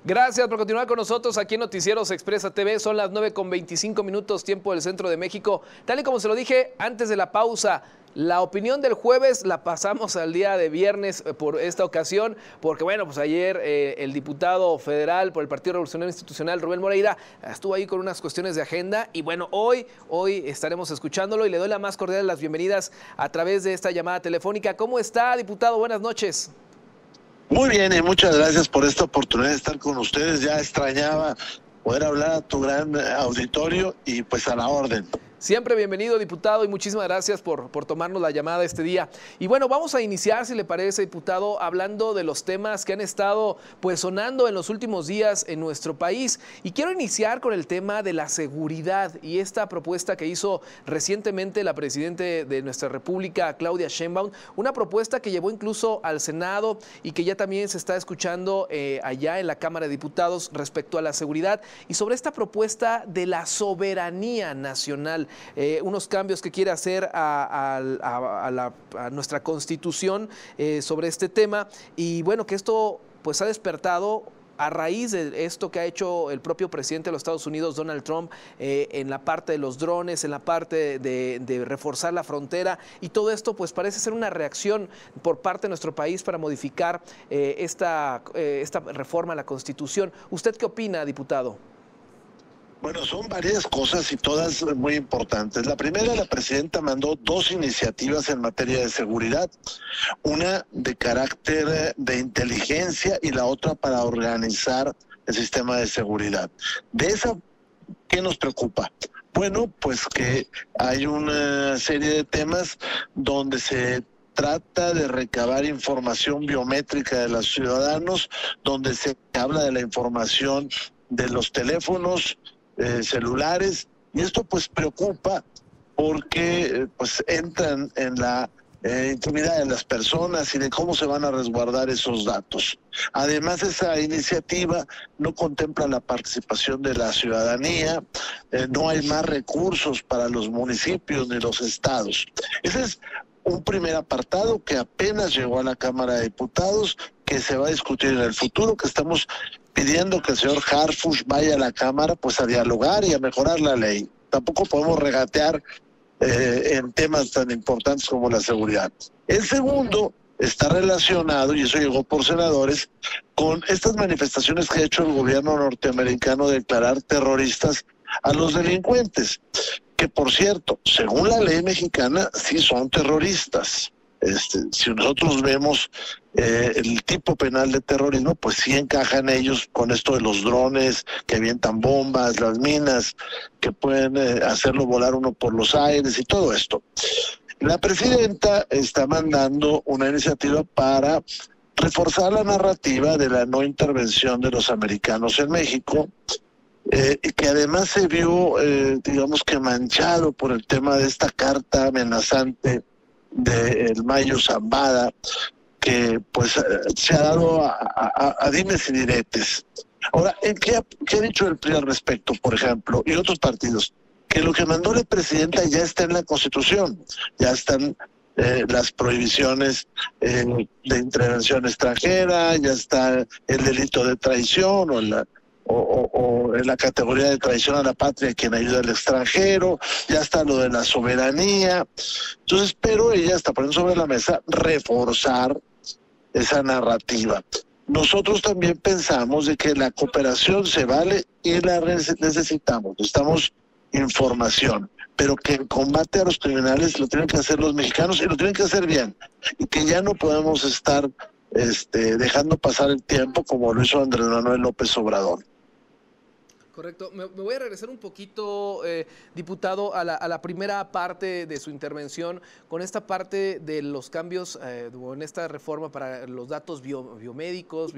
Gracias por continuar con nosotros aquí en Noticieros Expresa TV. Son las 9:25 tiempo del centro de México. Tal y como se lo dije antes de la pausa, la opinión del jueves la pasamos al día de viernes por esta ocasión, porque bueno, pues ayer el diputado federal por el Partido Revolucionario Institucional, Rubén Moreira, estuvo ahí con unas cuestiones de agenda y bueno, hoy estaremos escuchándolo y le doy la más cordial de las bienvenidas a través de esta llamada telefónica. ¿Cómo está, diputado? Buenas noches. Muy bien, y muchas gracias por esta oportunidad de estar con ustedes. Ya extrañaba poder hablar a tu gran auditorio y pues a la orden. Siempre bienvenido, diputado, y muchísimas gracias por tomarnos la llamada este día. Y bueno, vamos a iniciar, si le parece, diputado, hablando de los temas que han estado pues sonando en los últimos días en nuestro país. Y quiero iniciar con el tema de la seguridad y esta propuesta que hizo recientemente la presidenta de nuestra República, Claudia Sheinbaum, una propuesta que llevó incluso al Senado y que ya también se está escuchando allá en la Cámara de Diputados respecto a la seguridad y sobre esta propuesta de la soberanía nacional. Unos cambios que quiere hacer a nuestra Constitución sobre este tema y bueno, que esto pues ha despertado a raíz de esto que ha hecho el propio presidente de los Estados Unidos, Donald Trump, en la parte de los drones, en la parte de reforzar la frontera y todo esto pues parece ser una reacción por parte de nuestro país para modificar esta reforma a la Constitución. ¿Usted qué opina, diputado? Bueno, son varias cosas y todas muy importantes. La primera, la presidenta mandó dos iniciativas en materia de seguridad, una de carácter de inteligencia y la otra para organizar el sistema de seguridad. De esa, ¿qué nos preocupa? Bueno, pues que hay una serie de temas donde se trata de recabar información biométrica de los ciudadanos, donde se habla de la información de los teléfonos celulares, y esto pues preocupa porque pues entran en la intimidad de las personas y de cómo se van a resguardar esos datos. Además, esa iniciativa no contempla la participación de la ciudadanía, no hay más recursos para los municipios ni los estados. Ese es un primer apartado que apenas llegó a la Cámara de Diputados, que se va a discutir en el futuro, que estamos pidiendo que el señor Harfuch vaya a la Cámara pues a dialogar y a mejorar la ley. Tampoco podemos regatear en temas tan importantes como la seguridad. El segundo está relacionado, y eso llegó por senadores, con estas manifestaciones que ha hecho el gobierno norteamericano de declarar terroristas a los delincuentes, que por cierto, según la ley mexicana, sí son terroristas. Si nosotros vemos el tipo penal de terrorismo, pues sí encajan ellos con esto de los drones que avientan bombas, las minas que pueden hacerlo volar uno por los aires y todo esto. La presidenta está mandando una iniciativa para reforzar la narrativa de la no intervención de los americanos en México, que además se vio, digamos que manchado por el tema de esta carta amenazante del Mayo Zambada, que pues se ha dado a dimes y diretes. Ahora, ¿qué ha dicho el PRI al respecto, por ejemplo, y otros partidos? Que lo que mandó la presidenta ya está en la Constitución, ya están las prohibiciones de intervención extranjera, ya está el delito de traición o en la categoría de traición a la patria quien ayuda al extranjero, ya está lo de la soberanía. Entonces, pero ella está poniendo sobre la mesa reforzar esa narrativa. Nosotros también pensamos de que la cooperación se vale y la necesitamos información, pero que el combate a los criminales lo tienen que hacer los mexicanos y lo tienen que hacer bien, y que ya no podemos estar dejando pasar el tiempo como lo hizo Andrés Manuel López Obrador. Correcto. Me voy a regresar un poquito, diputado, a la primera parte de su intervención, con esta parte de los cambios, en esta reforma para los datos biométricos,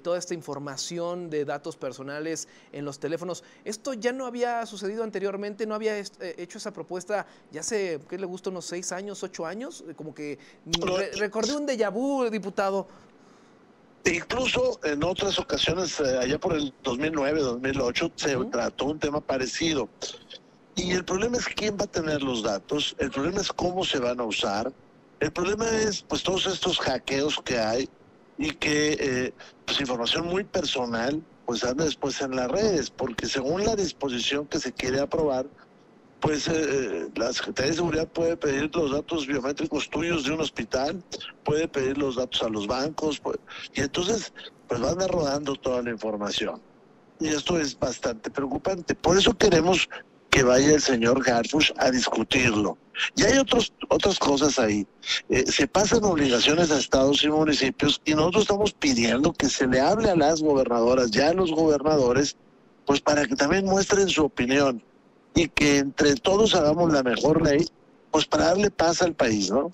toda esta información de datos personales en los teléfonos. Esto ya no había sucedido anteriormente, no había hecho esa propuesta ya hace, ¿qué le gusta? Unos 6 años, 8 años, como que recordé un déjà vu, diputado. Incluso en otras ocasiones, allá por el 2009, 2008, se trató un tema parecido. Y el problema es quién va a tener los datos, el problema es cómo se van a usar, el problema es pues todos estos hackeos que hay, y que pues información muy personal pues anda después en las redes, porque según la disposición que se quiere aprobar, pues la Secretaría de Seguridad puede pedir los datos biométricos tuyos de un hospital, puede pedir los datos a los bancos, y entonces pues va a andar rodando toda la información. Y esto es bastante preocupante. Por eso queremos que vaya el señor Harfuch a discutirlo. Y hay otras cosas ahí. Se pasan obligaciones a estados y municipios y nosotros estamos pidiendo que se le hable a las gobernadoras, ya a los gobernadores, pues para que también muestren su opinión y que entre todos hagamos la mejor ley, pues para darle paz al país, ¿no?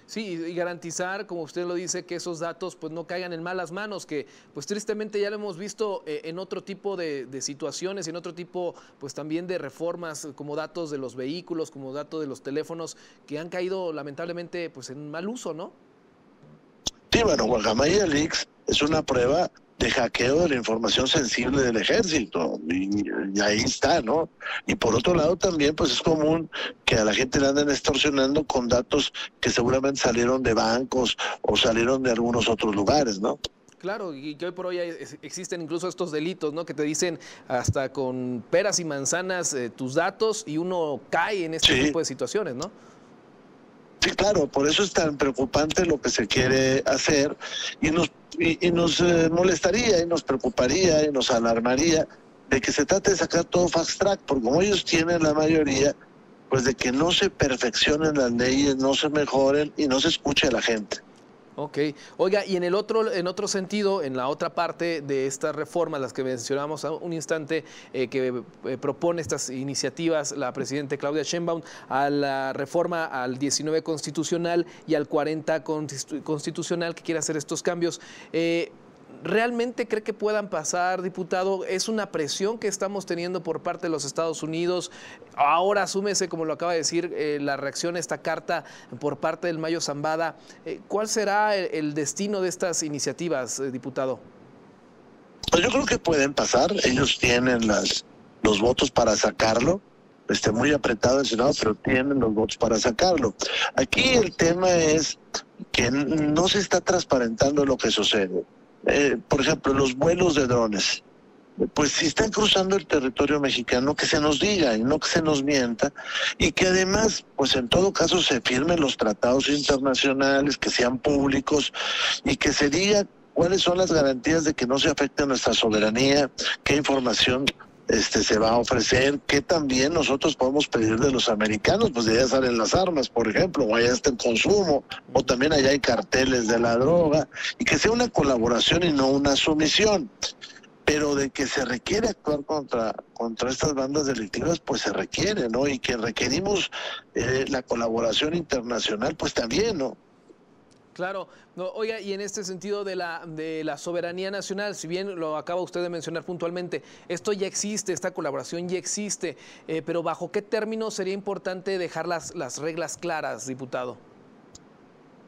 Sí, y garantizar, como usted lo dice, que esos datos pues no caigan en malas manos, que pues tristemente ya lo hemos visto en otro tipo de situaciones, en otro tipo pues también de reformas, como datos de los vehículos, como datos de los teléfonos, que han caído lamentablemente pues en mal uso, ¿no? Sí, bueno, Guacamaya Leaks es una prueba de hackeo de la información sensible del ejército, y ahí está, ¿no? Y por otro lado también, pues es común que a la gente le anden extorsionando con datos que seguramente salieron de bancos o salieron de algunos otros lugares, ¿no? Claro, y que hoy por hoy existen incluso estos delitos, ¿no? Que te dicen hasta con peras y manzanas tus datos y uno cae en este tipo de situaciones, ¿no? Sí, claro, por eso es tan preocupante lo que se quiere hacer y nos molestaría y nos preocuparía y nos alarmaría de que se trate de sacar todo fast track, porque como ellos tienen la mayoría, pues de que no se perfeccionen las leyes, no se mejoren y no se escuche a la gente. Ok. Oiga, y en otro sentido, en la otra parte de estas reformas, las que mencionamos hace un instante, que propone estas iniciativas la presidenta Claudia Sheinbaum, a la reforma al 19 constitucional y al 40 constitucional, que quiere hacer estos cambios, ¿realmente cree que puedan pasar, diputado? ¿Es una presión que estamos teniendo por parte de los Estados Unidos? Ahora asúmese, como lo acaba de decir, la reacción a esta carta por parte del Mayo Zambada. ¿Cuál será el destino de estas iniciativas, diputado? Pues yo creo que pueden pasar. Ellos tienen los votos para sacarlo. Muy apretado el Senado, pero tienen los votos para sacarlo. Aquí el tema es que no se está transparentando lo que sucede. Por ejemplo, los vuelos de drones, pues si están cruzando el territorio mexicano, que se nos diga y no que se nos mienta, y que además, pues en todo caso se firmen los tratados internacionales, que sean públicos y que se diga cuáles son las garantías de que no se afecte nuestra soberanía, qué información se va a ofrecer, que también nosotros podemos pedir de los americanos, pues de allá salen las armas, por ejemplo, o allá está el consumo, o también allá hay carteles de la droga, y que sea una colaboración y no una sumisión. Pero de que se requiere actuar contra estas bandas delictivas, pues se requiere, ¿no? Y que requerimos la colaboración internacional, pues también, ¿no? Claro, no, oiga, y en este sentido de la soberanía nacional, si bien lo acaba usted de mencionar puntualmente, esto ya existe, esta colaboración ya existe, pero ¿bajo qué términos sería importante dejar las reglas claras, diputado?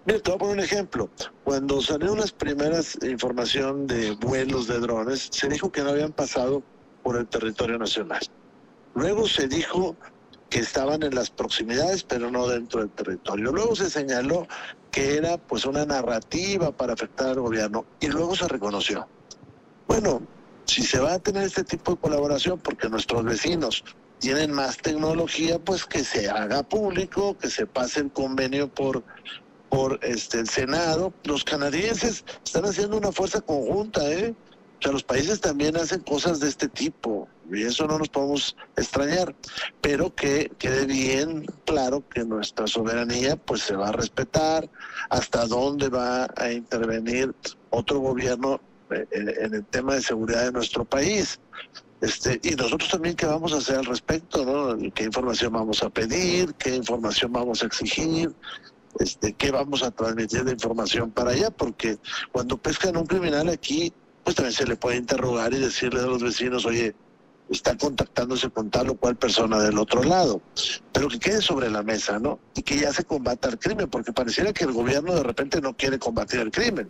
Mira, te voy a poner un ejemplo. Cuando salieron las primeras información de vuelos de drones, se dijo que no habían pasado por el territorio nacional. Luego se dijo que estaban en las proximidades, pero no dentro del territorio. Luego se señaló que era pues una narrativa para afectar al gobierno y luego se reconoció. Bueno, si se va a tener este tipo de colaboración porque nuestros vecinos tienen más tecnología, pues que se haga público, que se pase el convenio por el Senado. Los canadienses están haciendo una fuerza conjunta, O sea, los países también hacen cosas de este tipo y eso no nos podemos extrañar, pero que quede bien claro que nuestra soberanía pues se va a respetar, hasta dónde va a intervenir otro gobierno en el tema de seguridad de nuestro país. Y nosotros también qué vamos a hacer al respecto, ¿no? ¿Qué información vamos a pedir? ¿Qué información vamos a exigir? ¿Qué vamos a transmitir de información para allá? Porque cuando pescan un criminal aquí, pues también se le puede interrogar y decirle a los vecinos, oye, está contactándose con tal o cual persona del otro lado, pero que quede sobre la mesa, ¿no? Y que ya se combata el crimen, porque pareciera que el gobierno de repente no quiere combatir el crimen.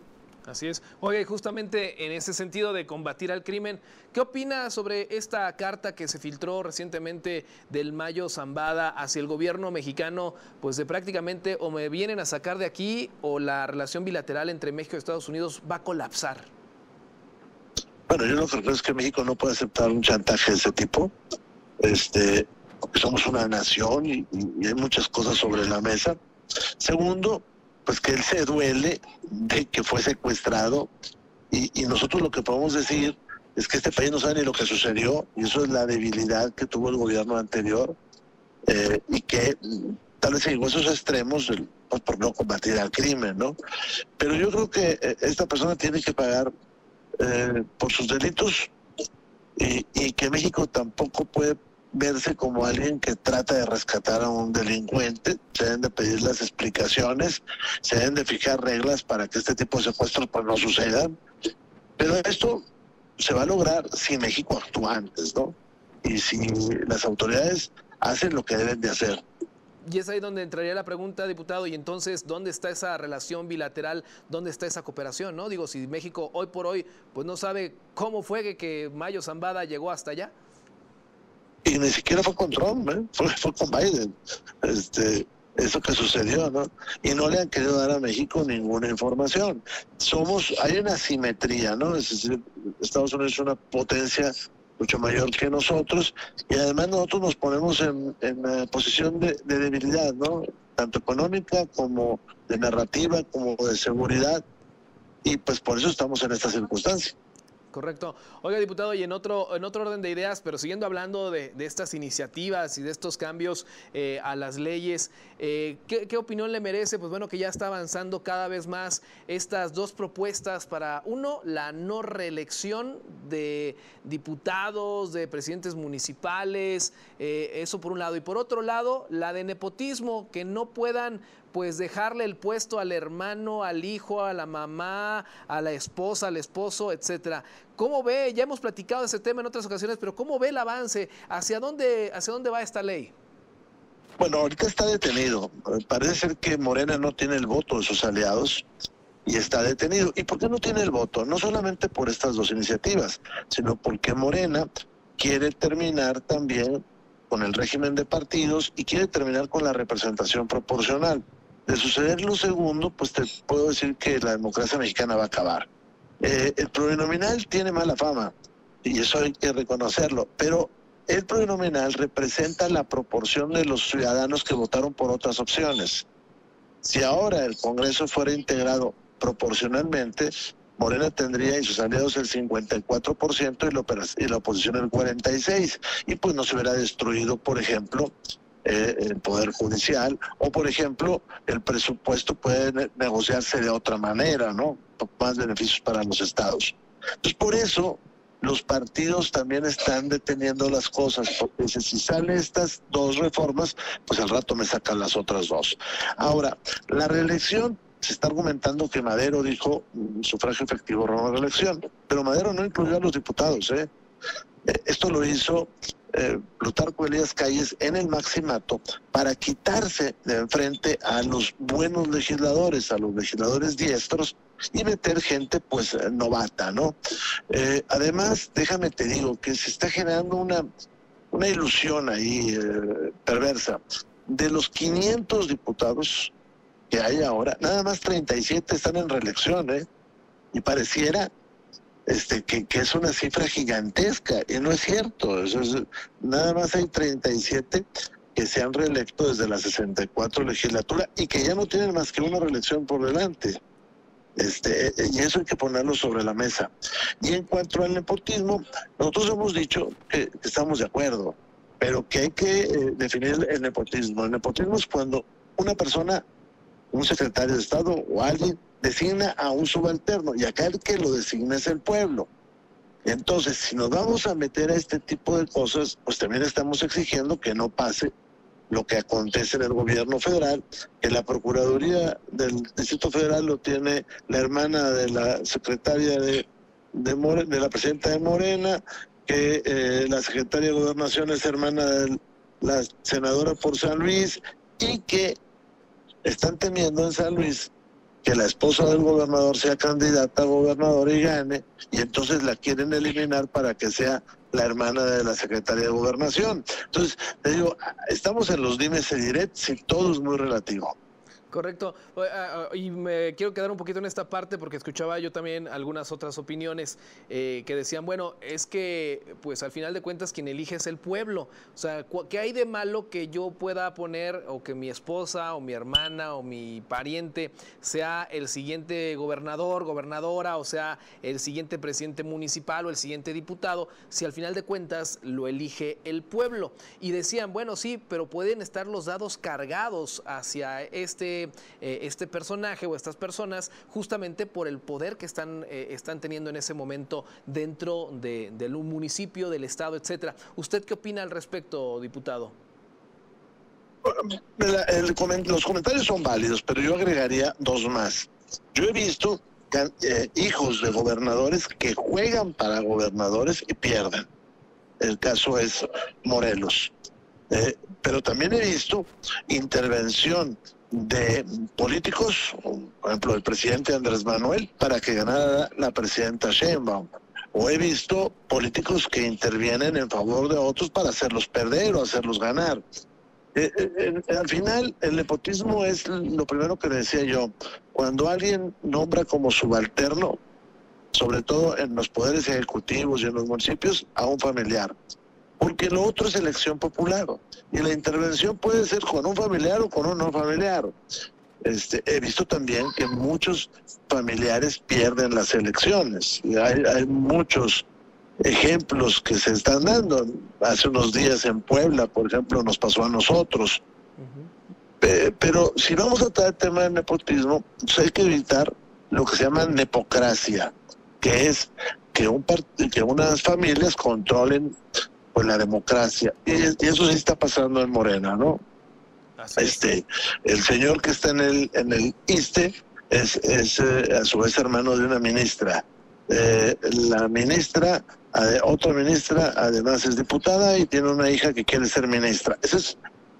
Así es. Oye, justamente en ese sentido de combatir al crimen, ¿qué opina sobre esta carta que se filtró recientemente del Mayo Zambada hacia el gobierno mexicano? Pues de prácticamente o me vienen a sacar de aquí o la relación bilateral entre México y Estados Unidos va a colapsar. Bueno, yo lo que creo es que México no puede aceptar un chantaje de ese tipo, porque somos una nación y hay muchas cosas sobre la mesa. Segundo, pues que él se duele de que fue secuestrado y nosotros lo que podemos decir es que este país no sabe ni lo que sucedió y eso es la debilidad que tuvo el gobierno anterior y que tal vez llegó a esos extremos pues, por no combatir al crimen, ¿no? Pero yo creo que esta persona tiene que pagar por sus delitos y que México tampoco puede verse como alguien que trata de rescatar a un delincuente. Se deben de pedir las explicaciones, se deben de fijar reglas para que este tipo de secuestros pues no sucedan. Pero esto se va a lograr si México actúa antes, ¿no? Y si las autoridades hacen lo que deben de hacer. Y es ahí donde entraría la pregunta, diputado, y entonces, ¿dónde está esa relación bilateral? ¿Dónde está esa cooperación? ¿No? Digo, si México hoy por hoy pues no sabe cómo fue que Mayo Zambada llegó hasta allá. Y ni siquiera fue con Trump, fue con Biden, eso que sucedió, ¿no? Y no le han querido dar a México ninguna información. Hay una asimetría, ¿no? Es decir, Estados Unidos es una potencia mucho mayor que nosotros y además nosotros nos ponemos en posición de debilidad, ¿no? Tanto económica como de narrativa, como de seguridad y pues por eso estamos en esta circunstancia. Correcto. Oiga, diputado, y en otro orden de ideas, pero siguiendo hablando de estas iniciativas y de estos cambios a las leyes, ¿qué opinión le merece? Pues bueno, que ya está avanzando cada vez más estas dos propuestas para, uno, la no reelección de diputados, de presidentes municipales, eso por un lado, y por otro lado, la de nepotismo, que no puedan pues dejarle el puesto al hermano, al hijo, a la mamá, a la esposa, al esposo, etcétera. ¿Cómo ve? Ya hemos platicado de ese tema en otras ocasiones, pero ¿cómo ve el avance? ¿Hacia dónde va esta ley? Bueno, ahorita está detenido. Parece ser que Morena no tiene el voto de sus aliados y está detenido. ¿Y por qué no tiene el voto? No solamente por estas dos iniciativas, sino porque Morena quiere terminar también con el régimen de partidos y quiere terminar con la representación proporcional. De suceder lo segundo, pues te puedo decir que la democracia mexicana va a acabar. El plurinominal tiene mala fama, y eso hay que reconocerlo, pero el plurinominal representa la proporción de los ciudadanos que votaron por otras opciones. Si ahora el Congreso fuera integrado proporcionalmente, Morena tendría y sus aliados el 54% y la oposición el 46%, y pues no se hubiera destruido, por ejemplo, el Poder Judicial, o por ejemplo, el presupuesto puede negociarse de otra manera, ¿no? Más beneficios para los estados. Entonces, por eso, los partidos también están deteniendo las cosas, porque si salen estas dos reformas, pues al rato me sacan las otras dos. Ahora, la reelección, se está argumentando que Madero dijo sufragio efectivo, no reelección, pero Madero no incluyó a los diputados, ¿eh? Esto lo hizo Plutarco Elías Calles en el maximato para quitarse de enfrente a los buenos legisladores, a los legisladores diestros y meter gente pues novata, ¿no? Además, déjame te digo que se está generando una ilusión ahí perversa. De los 500 diputados que hay ahora, nada más 37 están en reelección, y pareciera que es una cifra gigantesca, y no es cierto. Nada más hay 37 que se han reelecto desde la 64 legislatura y que ya no tienen más que una reelección por delante. Y eso hay que ponerlo sobre la mesa. Y en cuanto al nepotismo, nosotros hemos dicho que estamos de acuerdo, pero que hay que definir el nepotismo. El nepotismo es cuando una persona, un secretario de Estado o alguien, designa a un subalterno, y acá el que lo designa es el pueblo. Entonces, si nos vamos a meter a este tipo de cosas, pues también estamos exigiendo que no pase lo que acontece en el gobierno federal, que la Procuraduría del Distrito Federal lo tiene la hermana de la secretaria de la presidenta de Morena, que la secretaria de Gobernación es hermana de la senadora por San Luis, y que están temiendo en San Luis que la esposa del gobernador sea candidata a gobernador y gane, y entonces la quieren eliminar para que sea la hermana de la Secretaría de Gobernación. Entonces, te digo, estamos en los dimes y diretes y todo es muy relativo. Correcto. Y me quiero quedar un poquito en esta parte porque escuchaba yo también algunas otras opiniones que decían, bueno, es que pues al final de cuentas quien elige es el pueblo. O sea, ¿qué hay de malo que yo pueda poner o que mi esposa o mi hermana o mi pariente sea el siguiente gobernador, gobernadora, o sea, el siguiente presidente municipal o el siguiente diputado, si al final de cuentas lo elige el pueblo? Y decían, bueno, sí, pero pueden estar los dados cargados hacia este personaje o estas personas justamente por el poder que están teniendo en ese momento dentro del municipio, del estado, etcétera. ¿Usted qué opina al respecto, diputado? Los comentarios son válidos, pero yo agregaría dos más. Yo he visto hijos de gobernadores que juegan para gobernadores y pierden. El caso es Morelos. Pero también he visto intervención de políticos, por ejemplo, el presidente Andrés Manuel, para que ganara la presidenta Sheinbaum. O he visto políticos que intervienen en favor de otros para hacerlos perder o hacerlos ganar. Al final, el nepotismo es lo primero que decía yo. Cuando alguien nombra como subalterno, sobre todo en los poderes ejecutivos y en los municipios, a un familiar. Porque lo otro es elección popular. Y la intervención puede ser con un familiar o con un no familiar. He visto también que muchos familiares pierden las elecciones. Y hay muchos ejemplos que se están dando. Hace unos días en Puebla, por ejemplo, nos pasó a nosotros. Pero si vamos a tratar el tema del nepotismo, pues hay que evitar lo que se llama nepocracia, que es que unas familias controlen pues la democracia, y eso sí está pasando en Morena, ¿no? El señor que está en el ISSSTE es a su vez hermano de una ministra. La ministra, otra ministra, además es diputada y tiene una hija que quiere ser ministra. Eso es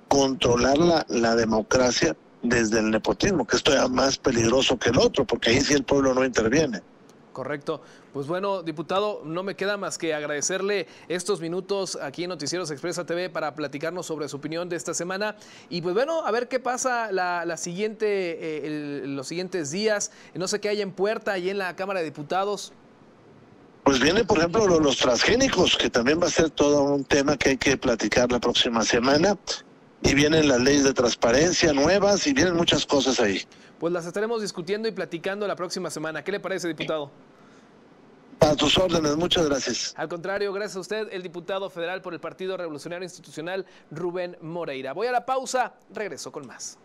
controlar la democracia desde el nepotismo, que esto es más peligroso que el otro, porque ahí sí el pueblo no interviene. Correcto. Pues bueno, diputado, no me queda más que agradecerle estos minutos aquí en Noticieros Expresa TV para platicarnos sobre su opinión de esta semana. Y pues bueno, a ver qué pasa los siguientes días. No sé qué hay en puerta ahí en la Cámara de Diputados. Pues viene, por ejemplo, los transgénicos, que también va a ser todo un tema que hay que platicar la próxima semana. Y vienen las leyes de transparencia nuevas y vienen muchas cosas ahí. Pues las estaremos discutiendo y platicando la próxima semana. ¿Qué le parece, diputado? A tus órdenes, muchas gracias. Al contrario, gracias a usted, el diputado federal por el Partido Revolucionario Institucional, Rubén Moreira. Voy a la pausa, regreso con más.